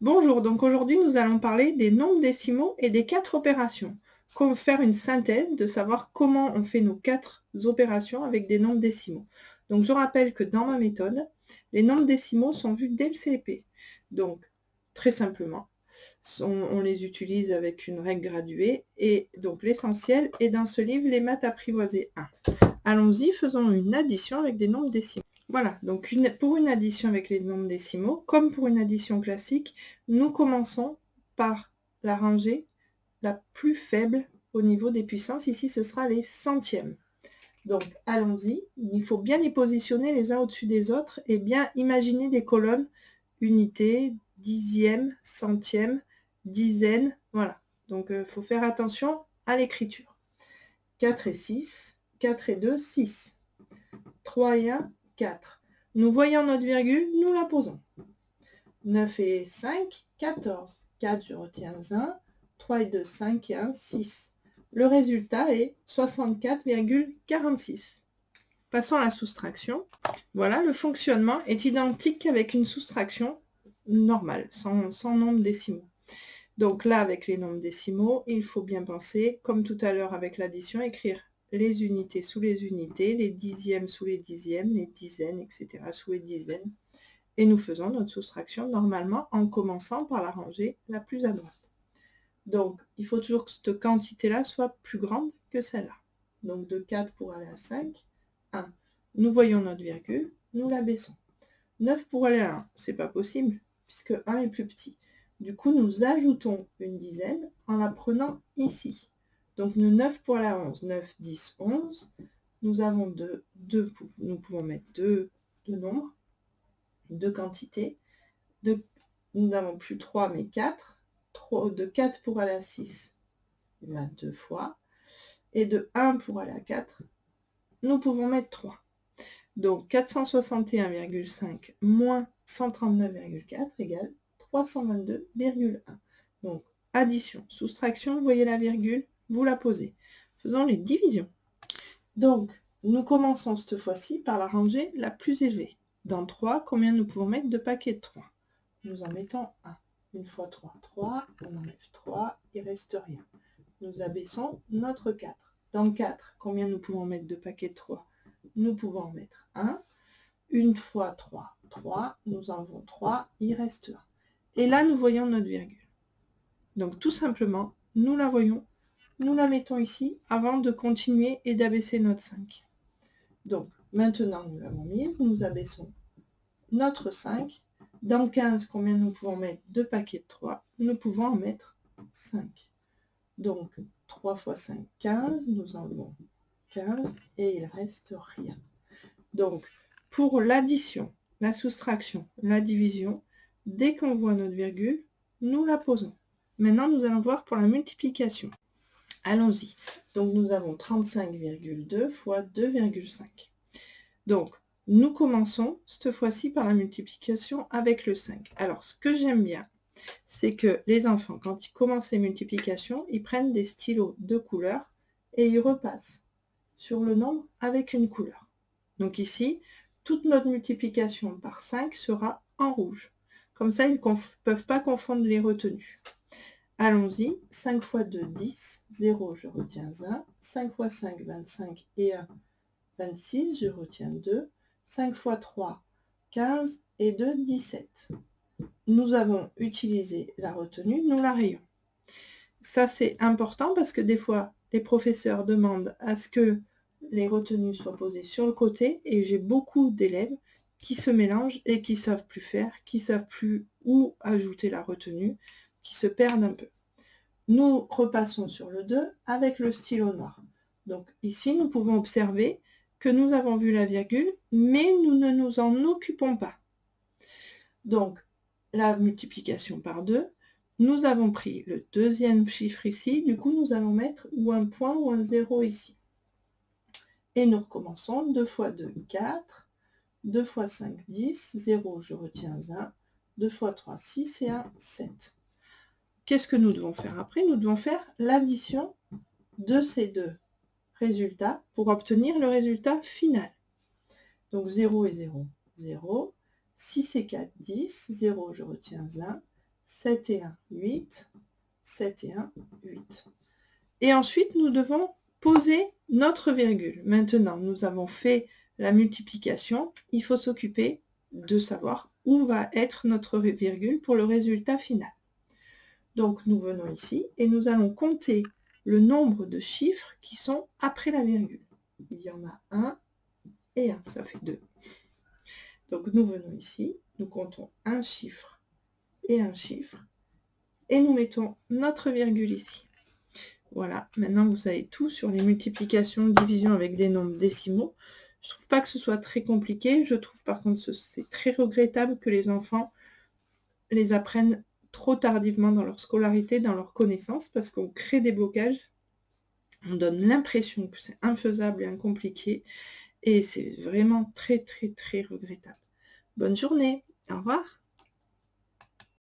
Bonjour, donc aujourd'hui nous allons parler des nombres décimaux et des 4 opérations. Comment faire une synthèse de savoir comment on fait nos 4 opérations avec des nombres décimaux. Donc je rappelle que dans ma méthode, les nombres décimaux sont vus dès le CP. Donc très simplement, on les utilise avec une règle graduée et donc l'essentiel est dans ce livre Les maths apprivoisées 1. Allons-y, faisons une addition avec des nombres décimaux. Voilà, donc pour une addition avec les nombres décimaux, comme pour une addition classique, nous commençons par la rangée la plus faible au niveau des puissances. Ici, ce sera les centièmes. Donc, allons-y. Il faut bien les positionner les uns au-dessus des autres et bien imaginer des colonnes, unité, dixième, centième, dizaine. Voilà. Donc, il faut faire attention à l'écriture. 4 et 6, 4 et 2, 6. 3 et 1, 4. Nous voyons notre virgule, nous la posons. 9 et 5, 14. 4, je retiens 1. 3 et 2, 5 et 1, 6. Le résultat est 64,46. Passons à la soustraction. Voilà, le fonctionnement est identique avec une soustraction normale, sans nombres décimaux. Donc là, avec les nombres décimaux, il faut bien penser, comme tout à l'heure avec l'addition, écrire les unités sous les unités, les dixièmes sous les dixièmes, les dizaines, etc. sous les dizaines. Et nous faisons notre soustraction normalement en commençant par la rangée la plus à droite. Donc, il faut toujours que cette quantité-là soit plus grande que celle-là. Donc, de 4 pour aller à 5, 1. Nous voyons notre virgule, nous la baissons. 9 pour aller à 1, c'est pas possible, puisque 1 est plus petit. Du coup, nous ajoutons une dizaine en la prenant ici. Donc, nous 9 pour aller à 11, 9, 10, 11. Nous avons nous pouvons mettre deux nombres, deux quantités. Nous n'avons plus 3, mais 4. De 4 pour aller à 6, là, 2 fois. Et de 1 pour aller à 4, nous pouvons mettre 3. Donc 461,5 moins 139,4 égale 322,1. Donc addition, soustraction, vous voyez la virgule, vous la posez. Faisons les divisions. Donc nous commençons cette fois-ci par la rangée la plus élevée. Dans 3, combien nous pouvons mettre de paquets de 3? Nous en mettons 1. Une fois 3, 3, on enlève 3, il ne reste rien. Nous abaissons notre 4. Dans 4, combien nous pouvons mettre de paquets de 3? Nous pouvons en mettre 1. Une fois 3, 3, nous enlevons 3, il reste 1. Et là, nous voyons notre virgule. Donc tout simplement, nous la voyons, nous la mettons ici avant de continuer et d'abaisser notre 5. Donc maintenant, nous l'avons mise, nous abaissons notre 5. Dans 15, combien nous pouvons mettre de paquets de 3? Nous pouvons en mettre 5. Donc 3 fois 5, 15, nous enlevons 15 et il reste rien. Donc pour l'addition, la soustraction, la division, dès qu'on voit notre virgule, nous la posons. Maintenant, nous allons voir pour la multiplication. Allons-y. Donc nous avons 35,2 fois 2,5. Donc nous commençons cette fois-ci par la multiplication avec le 5. Alors ce que j'aime bien, c'est que les enfants, quand ils commencent les multiplications, ils prennent des stylos de couleur et ils repassent sur le nombre avec une couleur. Donc ici, toute notre multiplication par 5 sera en rouge. Comme ça, ils ne peuvent pas confondre les retenues. Allons-y. 5 fois 2, 10. 0, je retiens 1. 5 fois 5, 25. Et 1, 26. Je retiens 2. 5 fois 3, 15. Et 2, 17. Nous avons utilisé la retenue, nous la rayons. Ça, c'est important parce que des fois, les professeurs demandent à ce que les retenues soient posées sur le côté et j'ai beaucoup d'élèves qui se mélangent et qui ne savent plus faire, qui ne savent plus où ajouter la retenue, qui se perdent un peu. Nous repassons sur le 2 avec le stylo noir. Donc ici, nous pouvons observer que nous avons vu la virgule, mais nous ne nous en occupons pas. Donc, la multiplication par 2, nous avons pris le deuxième chiffre ici, du coup nous allons mettre ou un point ou un 0 ici. Et nous recommençons, 2 fois 2, 4, 2 fois 5, 10, 0, je retiens 1, 2 fois 3, 6 et 1, 7. Qu'est-ce que nous devons faire après? Nous devons faire l'addition de ces deux résultats pour obtenir le résultat final. Donc 0 et 0, 0. 6 et 4, 10, 0, je retiens 1, 7 et 1, 8, 7 et 1, 8. Et ensuite, nous devons poser notre virgule. Maintenant, nous avons fait la multiplication. Il faut s'occuper de savoir où va être notre virgule pour le résultat final. Donc, nous venons ici et nous allons compter le nombre de chiffres qui sont après la virgule. Il y en a 1 et 1, ça fait 2. Donc, nous venons ici, nous comptons un chiffre, et nous mettons notre virgule ici. Voilà, maintenant vous savez tout sur les multiplications, divisions avec des nombres décimaux. Je ne trouve pas que ce soit très compliqué, je trouve par contre que c'est très regrettable que les enfants les apprennent trop tardivement dans leur scolarité, dans leur connaissance, parce qu'on crée des blocages, on donne l'impression que c'est infaisable et incompliqué, et c'est vraiment très très très regrettable. Bonne journée, au revoir.